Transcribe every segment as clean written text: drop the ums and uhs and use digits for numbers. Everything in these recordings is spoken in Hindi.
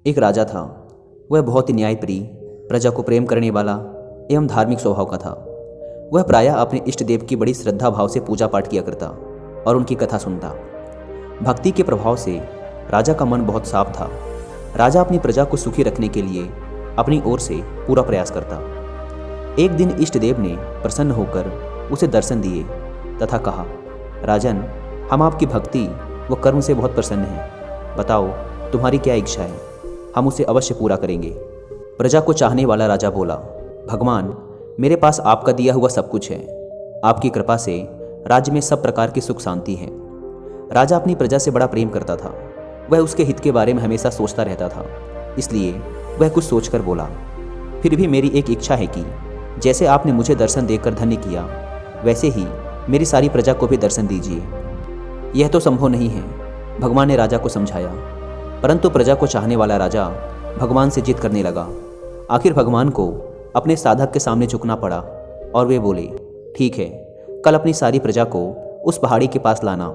एक राजा था। वह बहुत ही न्यायप्रिय, प्रजा को प्रेम करने वाला एवं धार्मिक स्वभाव का था। वह प्रायः अपने इष्ट देव की बड़ी श्रद्धा भाव से पूजा पाठ किया करता और उनकी कथा सुनता। भक्ति के प्रभाव से राजा का मन बहुत साफ था। राजा अपनी प्रजा को सुखी रखने के लिए अपनी ओर से पूरा प्रयास करता। एक दिन इष्ट देव ने प्रसन्न होकर उसे दर्शन दिए तथा कहा, राजन, हम आपकी भक्ति व कर्म से बहुत प्रसन्न हैं। बताओ, तुम्हारी क्या इच्छा है, हम उसे अवश्य पूरा करेंगे। प्रजा को चाहने वाला राजा बोला, भगवान, मेरे पास आपका दिया हुआ सब कुछ है। आपकी कृपा से राज्य में सब प्रकार की सुख शांति है। राजा अपनी प्रजा से बड़ा प्रेम करता था। वह उसके हित के बारे में हमेशा सोचता रहता था। इसलिए वह कुछ सोचकर बोला, फिर भी मेरी एक इच्छा है कि जैसे आपने मुझे दर्शन देकर धन्य किया, वैसे ही मेरी सारी प्रजा को भी दर्शन दीजिए। यह तो संभव नहीं है, भगवान ने राजा को समझाया। परंतु प्रजा को चाहने वाला राजा भगवान से जिद करने लगा। आखिर भगवान को अपने साधक के सामने झुकना पड़ा और वे बोले, ठीक है, कल अपनी सारी प्रजा को उस पहाड़ी के पास लाना।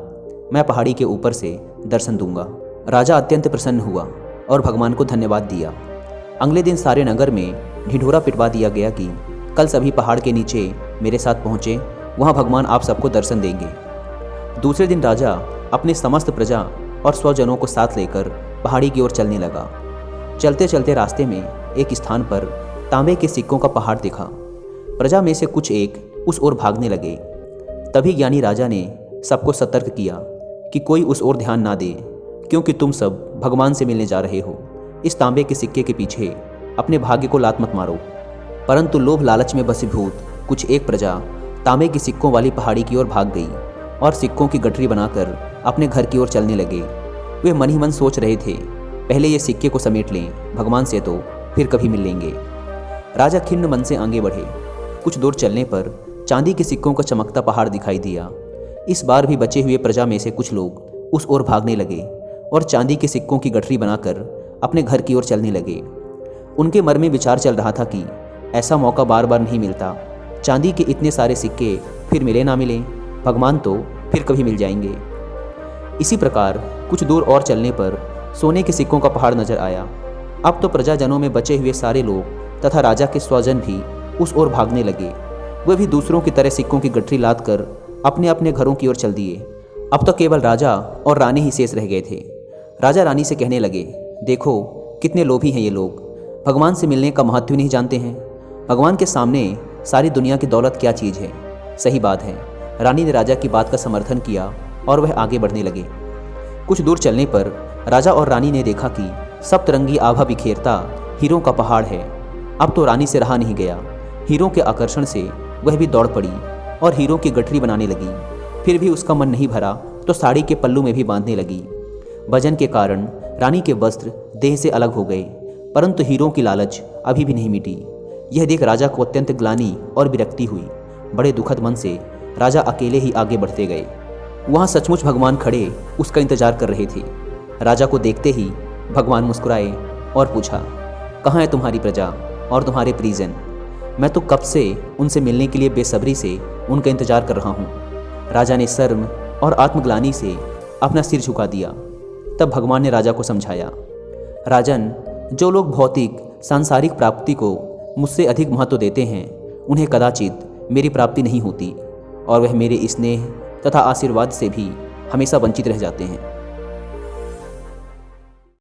मैं पहाड़ी के ऊपर से दर्शन दूंगा। राजा अत्यंत प्रसन्न हुआ और भगवान को धन्यवाद दिया। अगले दिन सारे नगर में ढिढोरा पिटवा दिया गया कि कल सभी पहाड़ के नीचे मेरे साथ पहुँचे, वहाँ भगवान आप सबको दर्शन देंगे। दूसरे दिन राजा अपने समस्त प्रजा और स्वजनों को साथ लेकर पहाड़ी की ओर चलने लगा। चलते चलते रास्ते में एक स्थान पर तांबे के सिक्कों का पहाड़ दिखा। प्रजा में से कुछ एक उस ओर भागने लगे। तभी ज्ञानी राजा ने सबको सतर्क किया कि कोई उस ओर ध्यान ना दे, क्योंकि तुम सब भगवान से मिलने जा रहे हो। इस तांबे के सिक्के के पीछे अपने भाग्य को लात मत मारो। परंतु लोभ लालच में बसीभूत कुछ एक प्रजा तांबे के सिक्कों वाली पहाड़ी की ओर भाग गई और सिक्कों की गठरी बनाकर अपने घर की ओर चलने लगे। वे मन ही मन सोच रहे थे, पहले ये सिक्के को समेट लें, भगवान से तो फिर कभी मिल लेंगे। राजा खिन्न मन से आगे बढ़े। कुछ दूर चलने पर चांदी के सिक्कों का चमकता पहाड़ दिखाई दिया। इस बार भी बचे हुए प्रजा में से कुछ लोग उस ओर भागने लगे और चांदी के सिक्कों की गठरी बनाकर अपने घर की ओर चलने लगे। उनके मन में विचार चल रहा था कि ऐसा मौका बार बार नहीं मिलता। चांदी के इतने सारे सिक्के फिर मिले ना मिले, भगवान तो फिर कभी मिल जाएंगे। इसी प्रकार कुछ दूर और चलने पर सोने के सिक्कों का पहाड़ नजर आया। अब तो प्रजाजनों में बचे हुए सारे लोग तथा राजा के स्वजन भी उस ओर भागने लगे। वे भी दूसरों की तरह सिक्कों की गठरी लाद कर अपने अपने घरों की ओर चल दिए। अब तो केवल राजा और रानी ही शेष रह गए थे। राजा रानी से कहने लगे, देखो कितने लोभी हैं ये लोग, भगवान से मिलने का महत्व नहीं जानते हैं। भगवान के सामने सारी दुनिया की दौलत क्या चीज़ है। सही बात है। रानी ने राजा की बात का समर्थन किया और वह आगे बढ़ने लगे। कुछ दूर चलने पर राजा और रानी ने देखा कि सप्तरंगी आभा बिखेरता हीरों का पहाड़ है। अब तो रानी से रहा नहीं गया। हीरों के आकर्षण से वह भी दौड़ पड़ी और हीरों की गठरी बनाने लगी। फिर भी उसका मन नहीं भरा तो साड़ी के पल्लू में भी बांधने लगी। वजन के कारण रानी के वस्त्र देह से अलग हो गए, परंतु हीरों की लालच अभी भी नहीं मिटी। यह देख राजा को अत्यंत ग्लानि और विरक्ति हुई। बड़े दुखद मन से राजा अकेले ही आगे बढ़ते गए। वहाँ सचमुच भगवान खड़े उसका इंतजार कर रहे थे। राजा को देखते ही भगवान मुस्कुराए और पूछा, कहाँ है तुम्हारी प्रजा और तुम्हारे परिजन? मैं तो कब से उनसे मिलने के लिए बेसब्री से उनका इंतजार कर रहा हूँ। राजा ने शर्म और आत्मग्लानि से अपना सिर झुका दिया। तब भगवान ने राजा को समझाया, राजन, जो लोग भौतिक सांसारिक प्राप्ति को मुझसे अधिक महत्व देते हैं, उन्हें कदाचित मेरी प्राप्ति नहीं होती और वह मेरे स्नेह तथा आशीर्वाद से भी हमेशा वंचित रह जाते हैं।